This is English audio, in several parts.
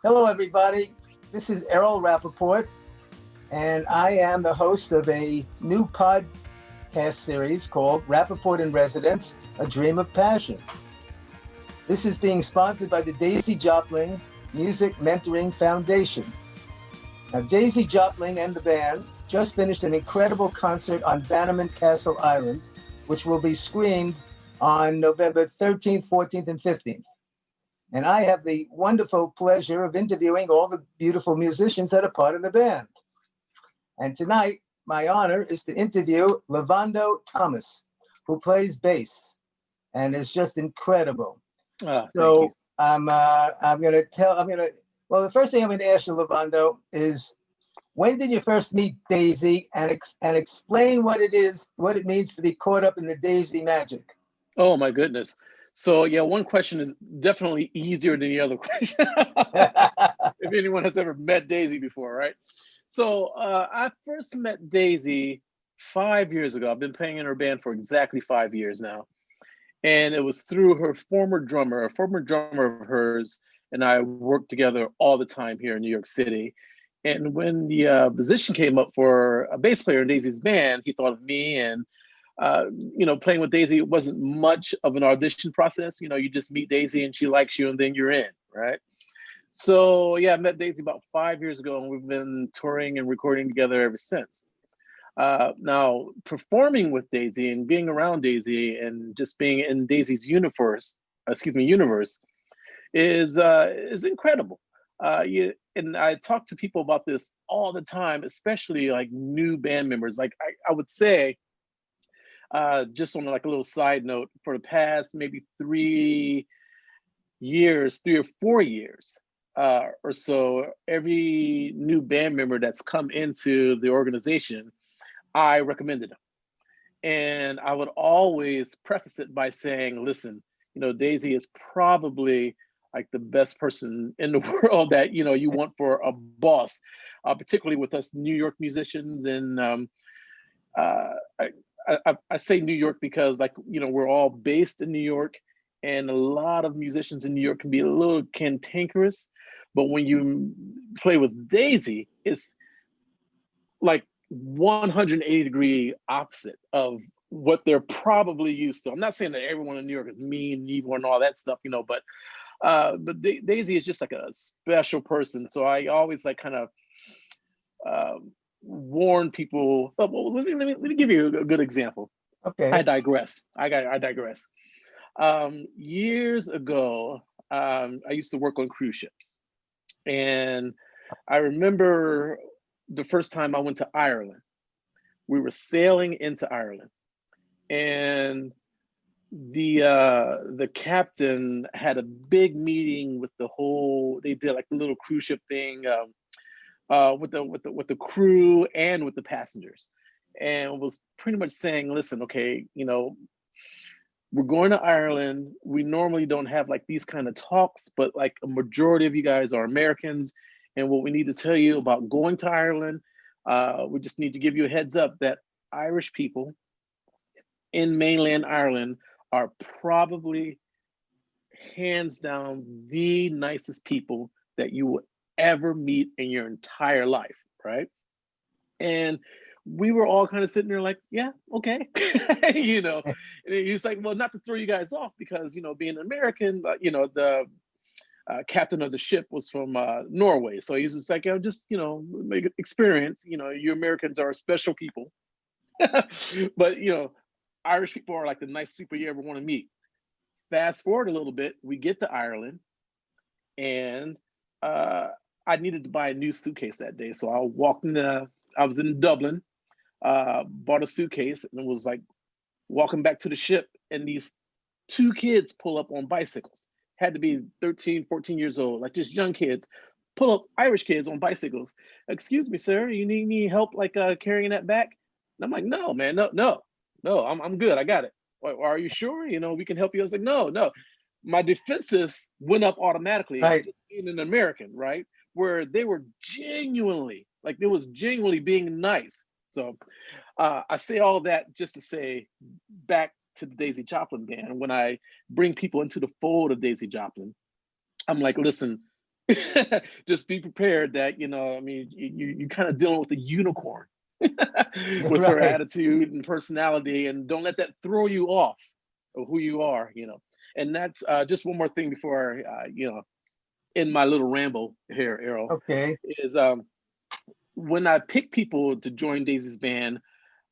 Hello, everybody. This is Errol Rappaport, and I am the host of a new podcast series called Rappaport in Residence, A Dream of Passion. This is being sponsored by the Daisy Jopling Music Mentoring Foundation. Now, Daisy Jopling and the band just finished an incredible concert on Bannerman Island, which will be screened on November 13th, 14th, and 15th. And I have the wonderful pleasure of interviewing all the beautiful musicians that are part of the band. And tonight, my honor is to interview Lavondo Thomas, who plays bass and is just incredible. So well, the first thing I'm gonna ask you, Lavondo, is when did you first meet Daisy, and explain what it is, what it means to be caught up in the Daisy magic? Oh my goodness. So yeah, one question is definitely easier than the other question. If anyone has ever met Daisy before, right? So I first met Daisy 5 years ago. I've been playing in her band for exactly 5 years now. And it was through her former drummer of hers, and I worked together all the time here in New York City. And when the position came up for a bass player in Daisy's band, he thought of me. And playing with Daisy, it wasn't much of an audition process. You just meet Daisy and she likes you and then you're in, right? So yeah, I met Daisy about 5 years ago and we've been touring and recording together ever since. Now, performing with Daisy and being around Daisy and just being in Daisy's universe is incredible. And I talk to people about this all the time, especially like new band members. Like I would say, just on like a little side note, for the past maybe 3 or 4 years or so, every new band member that's come into the organization, I recommended them. And I would always preface it by saying, listen, Daisy is probably like the best person in the world that, you want for a boss, particularly with us New York musicians. And I say New York because we're all based in New York, and a lot of musicians in New York can be a little cantankerous. But when you play with Daisy, it's like 180-degree opposite of what they're probably used to. I'm not saying that everyone in New York is mean and evil and all that stuff, but Daisy is just like a special person. So I always warn people. Well, let me give you a good example. Okay. I digress. Years ago, I used to work on cruise ships, and I remember the first time I went to Ireland. We were sailing into Ireland, and the captain had a big meeting with the whole. They did like the little cruise ship thing with the crew and with the passengers, and was pretty much saying, listen, okay, we're going to Ireland. We normally don't have like these kind of talks, but like a majority of you guys are Americans. And what we need to tell you about going to Ireland, we just need to give you a heads up that Irish people in mainland Ireland are probably hands down the nicest people that you will ever meet in your entire life, right? And we were all kind of sitting there like, yeah, okay. And he's like, well, not to throw you guys off because, being American, but, the captain of the ship was from Norway. So he's just like, just, make experience, you Americans are special people. But, Irish people are like the nicest people you ever want to meet. Fast forward a little bit, we get to Ireland, and I needed to buy a new suitcase that day. So I was in Dublin, bought a suitcase, and it was like walking back to the ship, and these two kids pull up on bicycles. Had to be 13, 14 years old, like just young kids, pull up, Irish kids on bicycles. Excuse me, sir, you need any help carrying that back? And I'm like, no, man, no, I'm good, I got it. Are you sure? We can help you. I was like, no. My defenses went up automatically, right. Just being an American, right? Where they were genuinely being nice. So I say all of that just to say back to the Daisy Jopling Band. When I bring people into the fold of Daisy Jopling, I'm like, listen, just be prepared that, I mean, you kind of dealing with a unicorn with her Right. attitude and personality, and don't let that throw you off of who you are, And that's just one more thing before in my little ramble here, Errol, Okay. is when I pick people to join Daisy's band,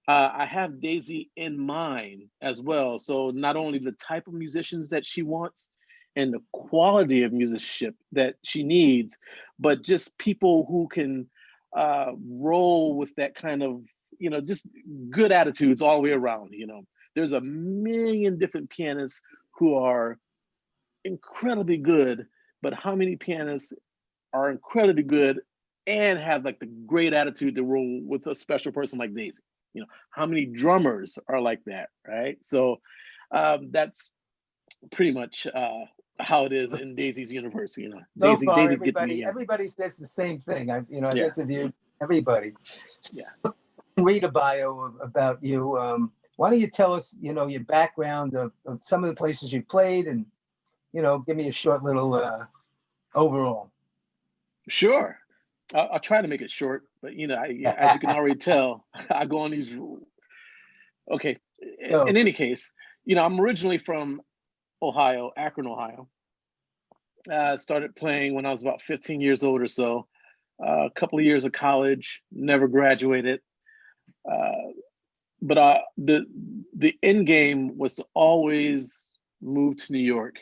I have Daisy in mind as well. So not only the type of musicians that she wants and the quality of musicianship that she needs, but just people who can roll with that kind of, just good attitudes all the way around. There's a million different pianists who are incredibly good, but how many pianists are incredibly good and have like the great attitude to roll with a special person like Daisy? How many drummers are like that, right? So that's pretty much how it is in Daisy's universe. So Daisy far, Daisy gets me. everybody says the same thing. I've Yeah, interviewed everybody. yeah. Read a bio about you. Why don't you tell us, your background of some of the places you played, and give me a short little overall. Sure. I'll try to make it short, but as you can already tell, I go on these. Okay. So, In any case, I'm originally from Ohio, Akron, Ohio. Started playing when I was about 15 years old or so. A couple of years of college, never graduated. But the end game was to always move to New York.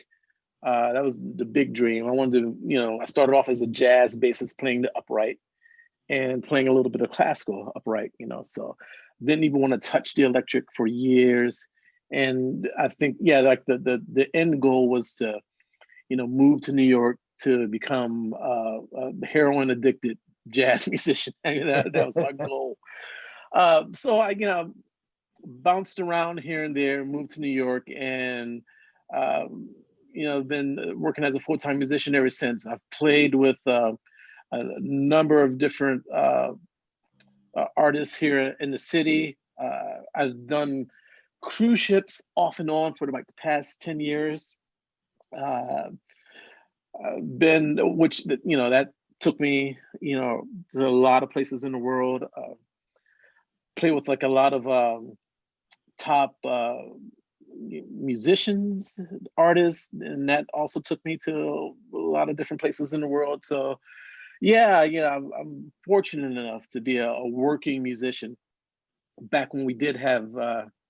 That was the big dream. I wanted to, I started off as a jazz bassist playing the upright and playing a little bit of classical upright, so didn't even want to touch the electric for years. And I think, yeah, like the end goal was to, move to New York to become a heroin addicted jazz musician. I mean, that was my goal. So I, bounced around here and there, moved to New York, and been working as a full-time musician ever since. I've played with a number of different artists here in the city. I've done cruise ships off and on for like the past 10 years. Which that took me, to a lot of places in the world. Play with like a lot of top musicians, artists, and that also took me to a lot of different places in the world. So yeah, I'm fortunate enough to be a working musician back when we did have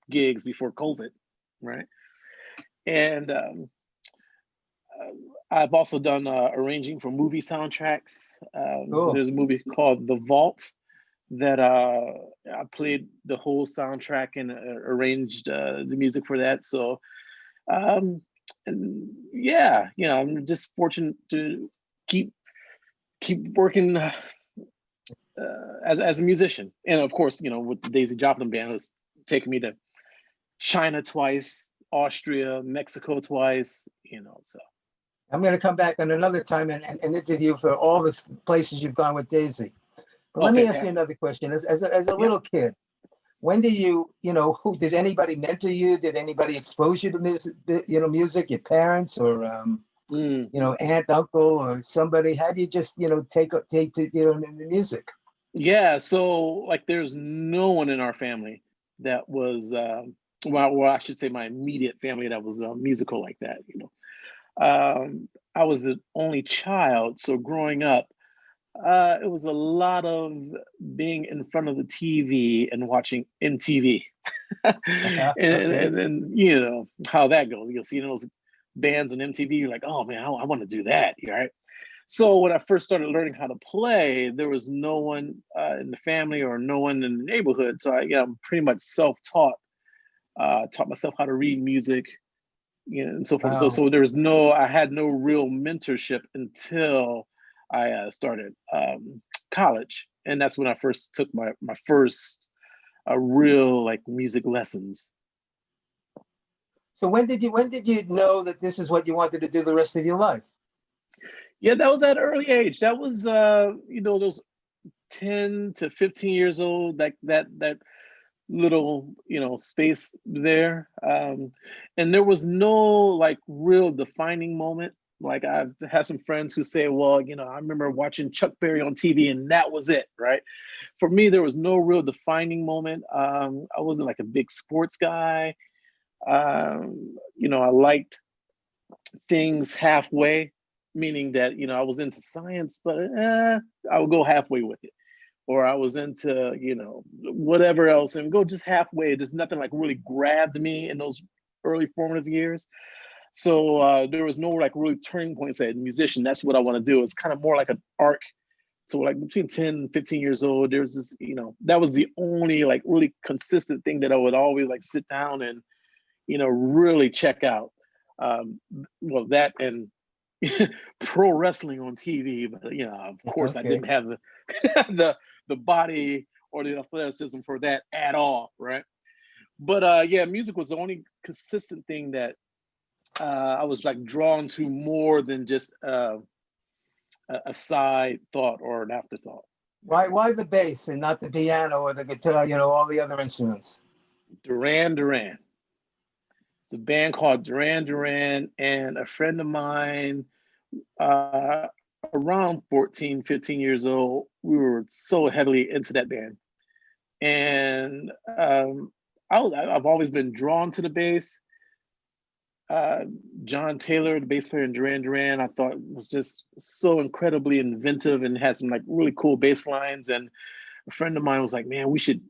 gigs before COVID, right? And I've also done arranging for movie soundtracks. cool. There's a movie called The Vault that I played the whole soundtrack and arranged the music for that. So, and yeah, I'm just fortunate to keep working as a musician. And of course, with the Daisy Jopling Band, it was taking me to China twice, Austria, Mexico twice, so. I'm going to come back on another time and interview for all the places you've gone with Daisy. But let me ask you another question. As a little kid, when did who did anybody mentor you? Did anybody expose you to music? Music, your parents or aunt, uncle, or somebody? How do you just take to the music? Yeah, so like there's no one in our family that was well, I should say my immediate family that was musical like that. I was the only child, so growing up, it was a lot of being in front of the TV and watching MTV. Okay. And then how that goes. You'll see those bands on MTV, you're like, oh man, I want to do that, right? So when I first started learning how to play, there was no one in the family or no one in the neighborhood. So I'm pretty much self-taught, taught myself how to read music, and so forth. Wow. So I had no real mentorship until I started college, and that's when I first took my first real like music lessons. So when did you know that this is what you wanted to do the rest of your life? Yeah, that was at an early age. That was those 10 to 15 years old, like that little space there, and there was no like real defining moment. Like I've had some friends who say, well, I remember watching Chuck Berry on TV and that was it, right? For me, there was no real defining moment. I wasn't like a big sports guy. I liked things halfway, meaning that, I was into science, but I would go halfway with it. Or I was into, whatever else and go just halfway. There's nothing like really grabbed me in those early formative years. So there was no like really turning point, say, musician, that's what I want to do. It's kind of more like an arc. So like between 10 and 15 years old, there's this, that was the only like really consistent thing that I would always like sit down and, really check out. Well, that and pro wrestling on TV, but of course I didn't have the body or the athleticism for that at all, right? But yeah, music was the only consistent thing that I was like drawn to more than just a side thought or an afterthought. Why the bass and not the piano or the guitar, all the other instruments? Duran Duran. It's a band called Duran Duran, and a friend of mine, around 14, 15 years old, we were so heavily into that band. And I've always been drawn to the bass. John Taylor, the bass player in Duran Duran, I thought was just so incredibly inventive and had some like really cool bass lines. And a friend of mine was like, man, we should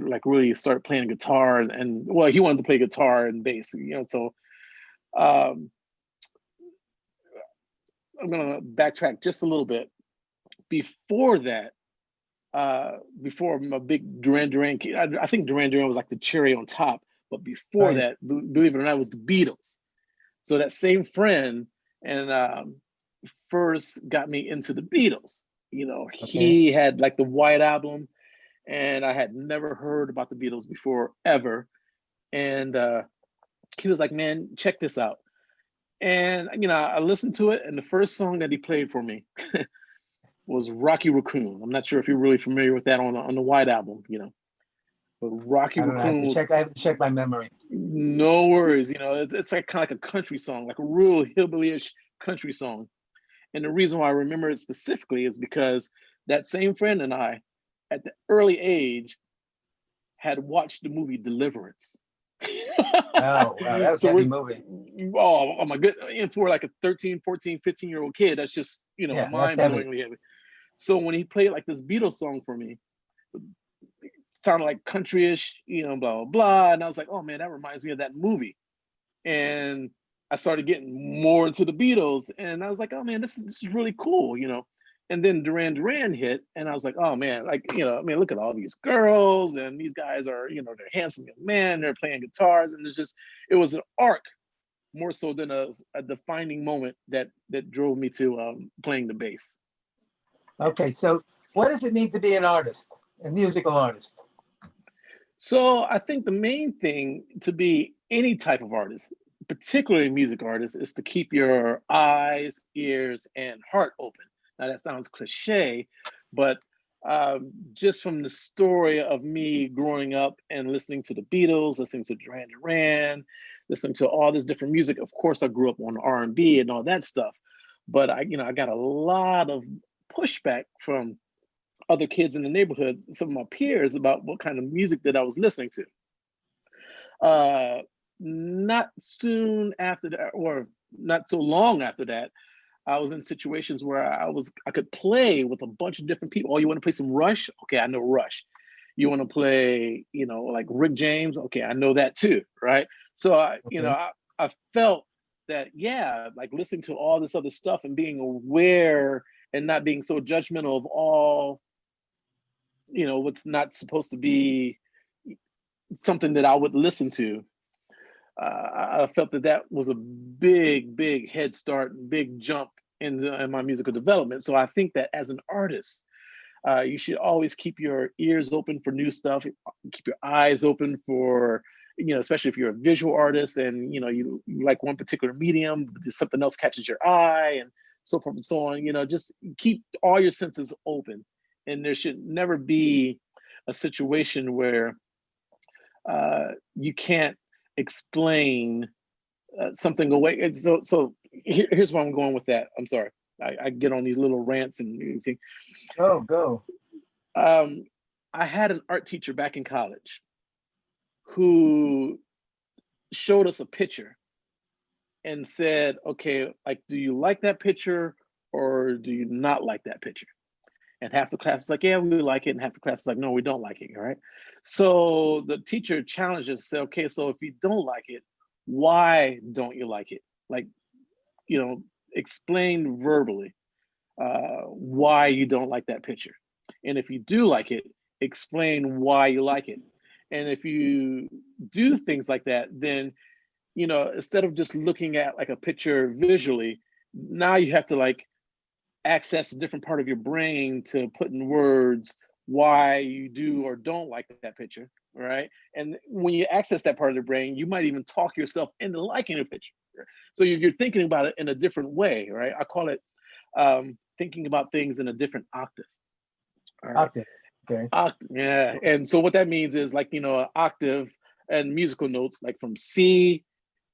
like really start playing guitar. And well, he wanted to play guitar and bass, so I'm gonna backtrack just a little bit. Before that, before I'm a big Duran Duran kid, I think Duran Duran was like the cherry on top. But before that, believe it or not, it was the Beatles. So that same friend and first got me into the Beatles. He had like the White Album, and I had never heard about the Beatles before ever. And he was like, man, check this out. And I listened to it, and the first song that he played for me was Rocky Raccoon. I'm not sure if you're really familiar with that on the White Album, But Rocky Raccoon. I have to check my memory. No worries. It's like kind of like a country song, like a real hillbilly-ish country song. And the reason why I remember it specifically is because that same friend and I, at the early age, had watched the movie Deliverance. Oh, wow, that was a heavy movie. Oh my goodness. And for like a 13, 14, 15-year-old kid, that's just, mind-blowingly heavy. So when he played like this Beatles song for me, sounded like country-ish, blah, blah, blah. And I was like, oh man, that reminds me of that movie. And I started getting more into the Beatles, and I was like, oh man, this is really cool, And then Duran Duran hit, and I was like, oh man, like, look at all these girls, and these guys are, they're handsome young men, they're playing guitars, and it was an arc more so than a defining moment that drove me to playing the bass. Okay, so what does it mean to be an artist, a musical artist? So I think the main thing to be any type of artist, particularly music artist, is to keep your eyes, ears, and heart open. Now that sounds cliche, but just from the story of me growing up and listening to the Beatles, listening to Duran Duran, listening to all this different music. Of course, I grew up on R&B and all that stuff, but I got a lot of pushback from other kids in the neighborhood, some of my peers, about what kind of music that I was listening to. Not soon after that, or not so long after that, I was in situations where I could play with a bunch of different people. Oh, you want to play some Rush? Okay, I know Rush. You want to play, like Rick James? Okay, I know that too, right? So I felt that, yeah, like listening to all this other stuff and being aware and not being so judgmental of all, what's not supposed to be something that I would listen to. I felt that was a big head start, big jump in my musical development. So I think that as an artist, you should always keep your ears open for new stuff, keep your eyes open for, especially if you're a visual artist and, you like one particular medium, but something else catches your eye and so forth and so on, just keep all your senses open. And there should never be a situation where you can't explain something away. And so here's where I'm going with that. I'm sorry. I get on these little rants and everything. Go. I had an art teacher back in college who showed us a picture and said, okay, like, do you like that picture or do you not like that picture? And half the class is like, yeah, we like it. And half the class is like, no, we don't like it, right? So the teacher challenged us, say, okay, so if you don't like it, why don't you like it? Like, explain verbally why you don't like that picture. And if you do like it, explain why you like it. And if you do things like that, then, instead of just looking at like a picture visually, now you have to like access a different part of your brain to put in words why you do or don't like that picture, right? And when you access that part of the brain, you might even talk yourself into liking a picture. So you're thinking about it in a different way, right? I call it thinking about things in a different octave. All right? Octave. Okay. Octave, yeah. And so what that means is like, an octave and musical notes, like from C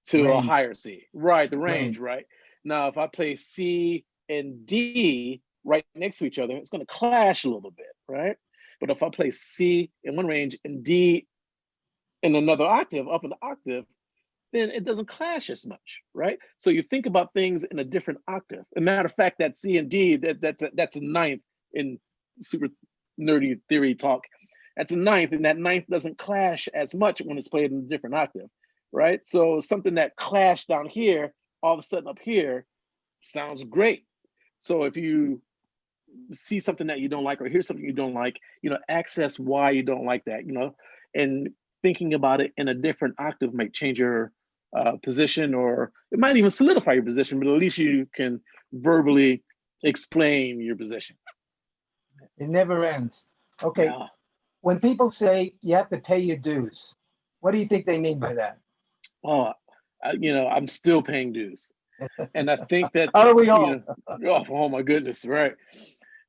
to a higher C, right? The range, right? Now, if I play C and D right next to each other, it's going to clash a little bit, right? But if I play C in one range and D in another octave, up in the octave, then it doesn't clash as much, right? So you think about things in a different octave. As a matter of fact, that C and D, that's a ninth in super nerdy theory talk. That's a ninth, and that ninth doesn't clash as much when it's played in a different octave, right? So something that clashed down here, all of a sudden up here, sounds great. So if you see something that you don't like or hear something you don't like, access why you don't like that, and thinking about it in a different octave might change your position, or it might even solidify your position, but at least you can verbally explain your position. It never ends. Okay. Yeah. When people say you have to pay your dues, what do you think they mean by that? Oh, I'm still paying dues. And I think that, are we all? Oh my goodness, right.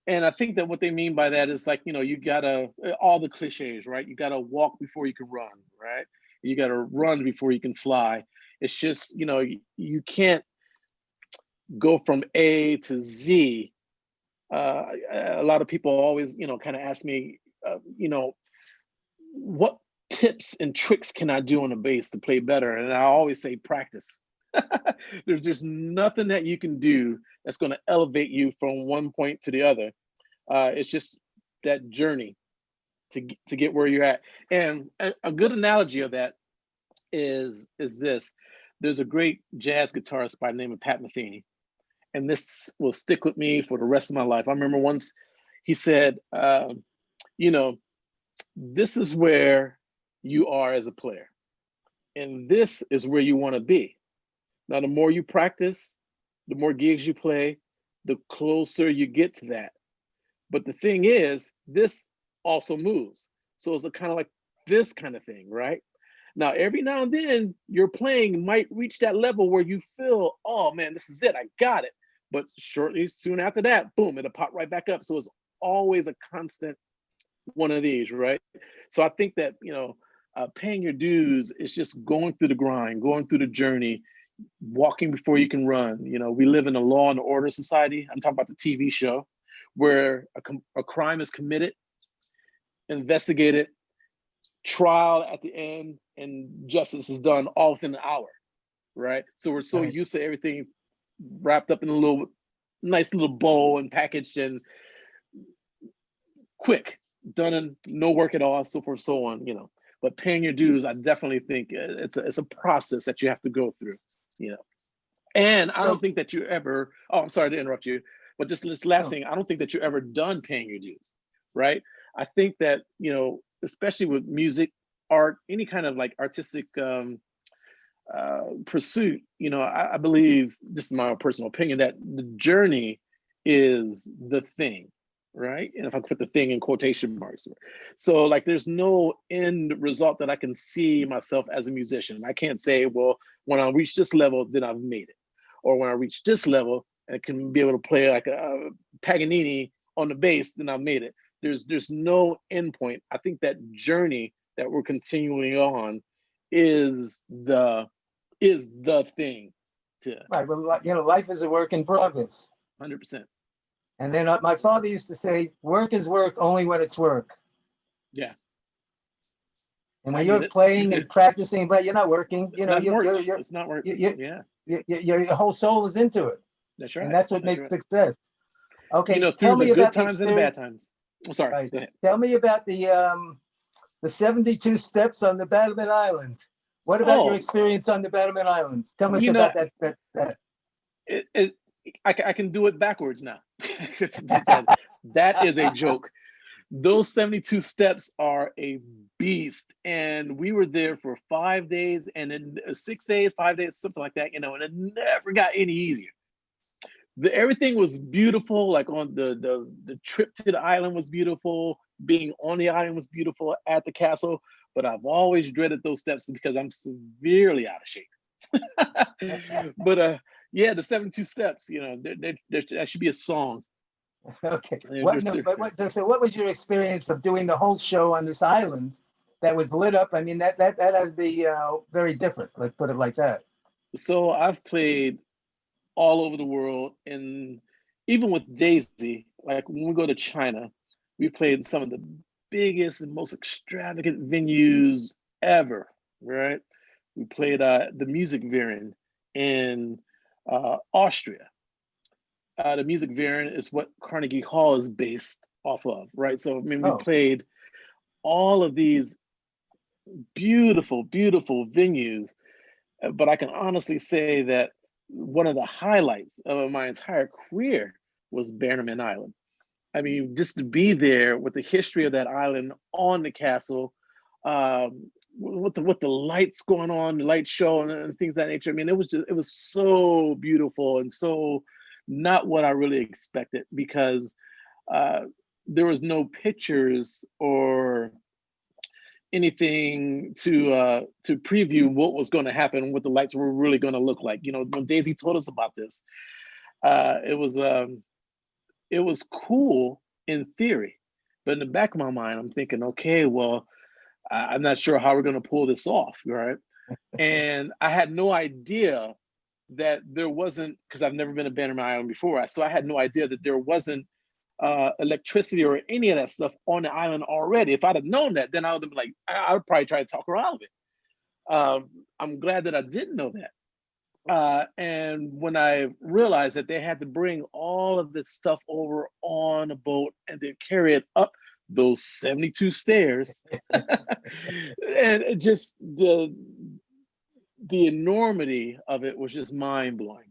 And I think that what they mean by that is like, you gotta, all the cliches, right? You gotta walk before you can run, right? You gotta run before you can fly. It's just, you can't go from A to Z. A lot of people always, kind of ask me, what tips and tricks can I do on the bass to play better? And I always say practice. There's just nothing that you can do that's going to elevate you from one point to the other. It's just that journey to get where you're at. And a good analogy of that is this. There's a great jazz guitarist by the name of Pat Metheny, and this will stick with me for the rest of my life. I remember once he said, this is where you are as a player, and this is where you want to be. Now, the more you practice, the more gigs you play, the closer you get to that. But the thing is, this also moves. So it's a kind of like this kind of thing, right? Now, every now and then, your playing might reach that level where you feel, oh man, this is it, I got it. But soon after that, boom, it'll pop right back up. So it's always a constant one of these, right? So I think that, paying your dues is just going through the grind, going through the journey, walking before you can run. We live in a law and order society. I'm talking about the TV show where a crime is committed, investigated, trial at the end, and justice is done all within an hour, right? So we're so used to everything wrapped up in a nice little bow and packaged and quick, done and no work at all, so forth, so on, But paying your dues, I definitely think it's a process that you have to go through, And I don't think that you ever, I'm sorry to interrupt you, but this last thing, I don't think that you're ever done paying your dues, right? I think that, especially with music, art, any kind of like artistic pursuit, I believe, this is my own personal opinion, that the journey is the thing, right? And if I put the thing in quotation marks. So like, there's no end result that I can see myself as a musician. I can't say, well, when I reach this level, then I've made it. Or when I reach this level, and can be able to play like a Paganini on the bass, then I've made it. There's no end point. I think that journey that we're continuing on is the is the thing to. Right. Well, you know, life is a work in progress. 100%. And then my father used to say, work is work only when it's work. Yeah. And when you're playing and practicing, but you're not working, you know, it's not working. Yeah. Your whole soul is into it. That's right. And that's what makes success. Okay. You know, Tell through me the good about the times and the bad experience. times. I'm sorry. Right. Go ahead. Tell me about the 72 steps on the Bannerman Island. What about your experience on the Bannerman Island? Tell us about that. I can do it backwards now. That is a joke. Those 72 steps are a beast. And we were there for 5 days, and then 6 days, 5 days, something like that, you know, and it never got any easier. Everything was beautiful. Like on the trip to the island was beautiful. Being on the island was beautiful at the castle. But I've always dreaded those steps because I'm severely out of shape. But yeah, the 72 steps, you know, there should be a song. Okay. So what was your experience of doing the whole show on this island that was lit up? I mean, that has to be very different. Let's put it like that. So I've played all over the world, and even with Daisy, like when we go to China, we played some of the biggest and most extravagant venues ever, right? We played the Music Verein in Austria. The Music Verein is what Carnegie Hall is based off of, right? So I mean, we played all of these beautiful, beautiful venues, but I can honestly say that one of the highlights of my entire career was Bannerman Island. I mean, just to be there with the history of that island on the castle, with the lights going on, the light show and things of that nature. I mean, it was so beautiful and so not what I really expected, because there was no pictures or anything to preview what was going to happen, what the lights were really going to look like. You know, when Daisy told us about this, it was cool in theory, but in the back of my mind, I'm thinking, okay, well, I'm not sure how we're going to pull this off, right? And I had no idea that there wasn't, because I've never been to Bannerman Island before, so I had no idea that there wasn't electricity or any of that stuff on the island already. If I'd have known that, then I would have been like, I would probably try to talk her out of it. I'm glad that I didn't know that. And when I realized that they had to bring all of this stuff over on a boat and then carry it up those 72 stairs, and it just the enormity of it was just mind blowing,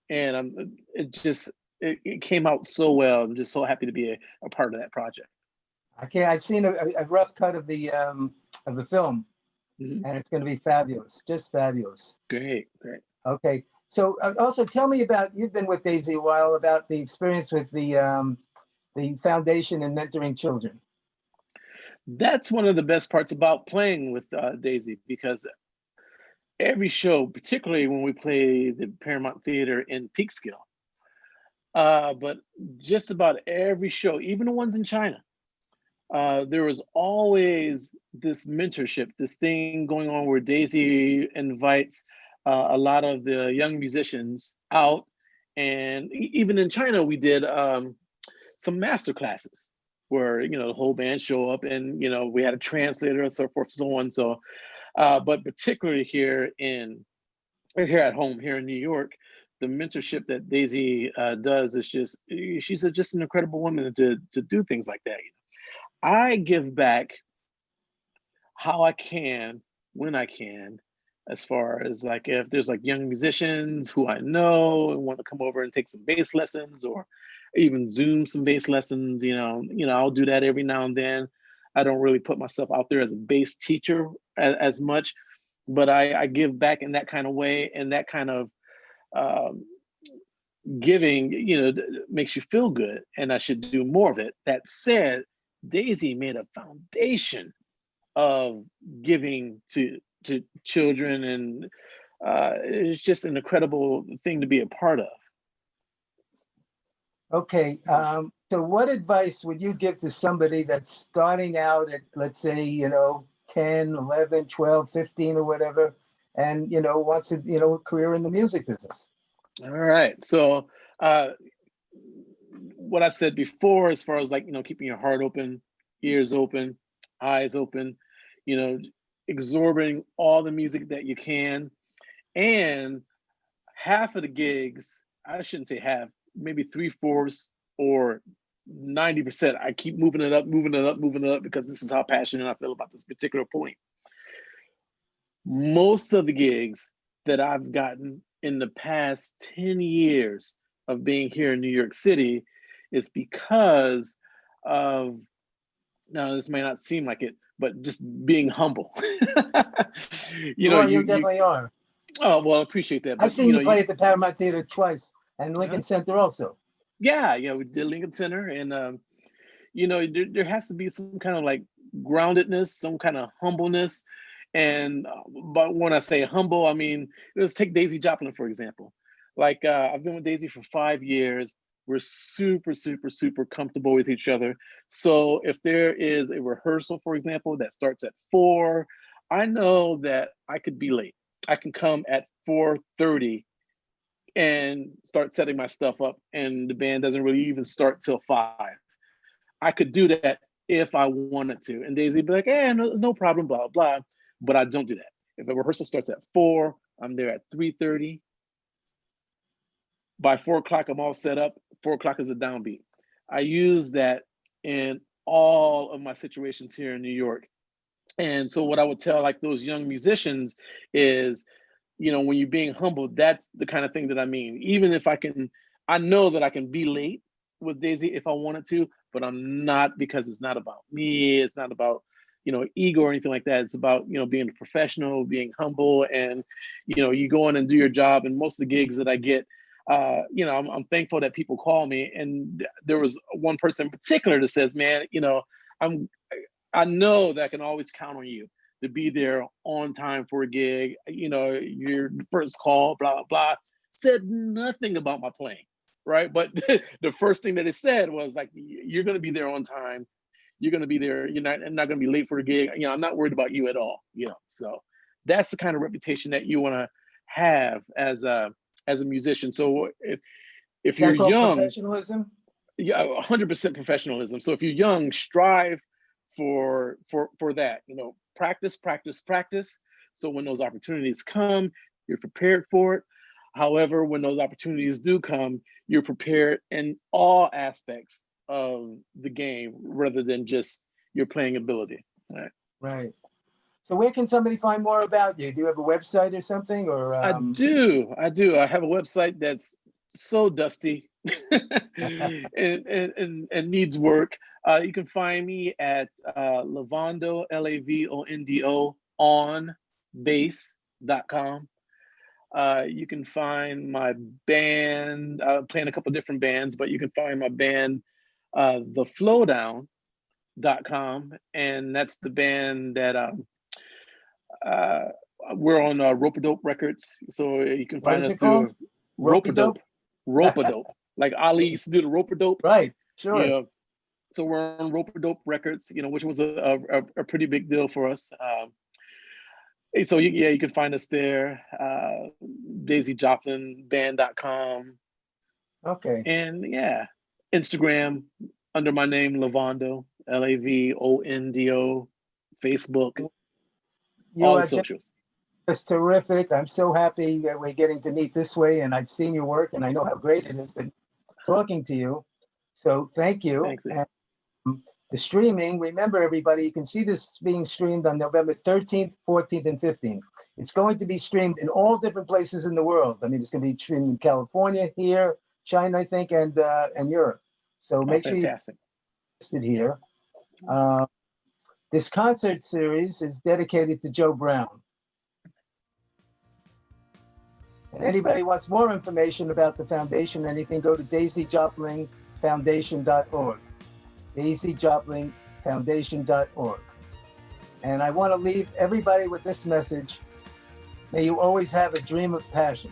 and it came out so well. I'm just so happy to be a part of that project. I've seen a rough cut of the film, and it's going to be fabulous, just fabulous. Great. Okay, so also tell me about, you've been with Daisy a while, about the experience with the foundation and mentoring children. That's one of the best parts about playing with Daisy, because every show, particularly when we play the Paramount Theater in Peekskill, but just about every show, even the ones in China, there was always this mentorship, this thing going on where Daisy invites a lot of the young musicians out. And even in China, we did some master classes where, you know, the whole band show up, and, you know, we had a translator and so forth and so on. So, but particularly here at home, here in New York, the mentorship that Daisy does is she's just an incredible woman to do things like that. You know, I give back how I can, when I can, as far as like if there's like young musicians who I know and want to come over and take some bass lessons, or even Zoom some bass lessons, you know, I'll do that every now and then. I don't really put myself out there as a bass teacher as much, but I give back in that kind of way, and that kind of giving, you know, makes you feel good, and I should do more of it. That said, Daisy made a foundation of giving to children, and it's just an incredible thing to be a part of. Okay, so what advice would you give to somebody that's starting out at, let's say, you know, 10, 11, 12, 15 or whatever, and, you know, wants a, you know, career in the music business. All right. So what I said before, as far as like, you know, keeping your heart open, ears open, eyes open, you know, absorbing all the music that you can. And half of the gigs, I shouldn't say half, maybe 3/4 or 90%, I keep moving it up, because this is how passionate I feel about this particular point. Most of the gigs that I've gotten in the past 10 years of being here in New York City is because of, now this may not seem like it, but just being humble. You definitely are. Oh, well, I appreciate that. But, I've seen you play at the Paramount Theater twice and Lincoln Center also. Yeah, we did Lincoln Center, and you know, there has to be some kind of like groundedness, some kind of humbleness. And but when I say humble, I mean, let's take Daisy Jopling, for example. Like I've been with Daisy for 5 years. We're super, super, super comfortable with each other. So if there is a rehearsal, for example, that starts at 4, I know that I could be late. I can come at 4:30 and start setting my stuff up, and the band doesn't really even start till 5. I could do that if I wanted to. And Daisy would be like, no problem, blah, blah. But I don't do that. If the rehearsal starts at 4, I'm there at 3:30. By 4 o'clock, I'm all set up. 4 o'clock is a downbeat. I use that in all of my situations here in New York. And so what I would tell like those young musicians is, you know, when you're being humble, that's the kind of thing that I mean. Even if I know that I can be late with Daisy if I wanted to, but I'm not, because it's not about me. It's not about, you know, ego or anything like that. It's about, you know, being a professional, being humble, and, you know, you go in and do your job. And most of the gigs that I get, you know, I'm thankful that people call me. And there was one person in particular that says, man, you know, I know that I can always count on you to be there on time for a gig. You know, your first call, blah, blah, blah. Said nothing about my playing, right? But the first thing that it said was like, you're going to be there on time. You're going to be there. You're not going to be late for a gig. You know, I'm not worried about you at all. You know, so that's the kind of reputation that you want to have as a musician. So if you're young, professionalism. Yeah, 100% professionalism. So if you're young, strive for that. You know, practice. So when those opportunities come, you're prepared for it. However, when those opportunities do come, you're prepared in all aspects of the game rather than just your playing ability. Right. So where can somebody find more about you? Do you have a website or something? Or I do. I have a website that's so dusty and needs work. You can find me at Lavondo, Lavondo, on bass.com. You can find my band, playing a couple of different bands, but you can find my band, theflowdown.com. And that's the band that we're on Rope-a-Dope Records. So you can find us through Rope-a-Dope. Rope-a-Dope. Like Ali used to do the Rope-a-Dope. Right, sure. You know, so we're on Rope-a-Dope Records, you know, which was a pretty big deal for us. So you can find us there, DaisyJoplingBand.com. Okay. And Instagram under my name, Lavondo, Lavondo, Facebook, all the socials. It's terrific. I'm so happy that we're getting to meet this way, and I've seen your work, and I know how great it has been talking to you. So thank you. Thanks. And the streaming, remember everybody, you can see this being streamed on November 13th, 14th, and 15th. It's going to be streamed in all different places in the world. I mean, it's going to be streamed in California, here, China, I think, and Europe. So make sure you're listed here. This concert series is dedicated to Joe Brown. And anybody wants more information about the foundation or anything, go to DaisyJoplingFoundation.org. DaisyJoplingFoundation.org. And I want to leave everybody with this message. May you always have a dream of passion.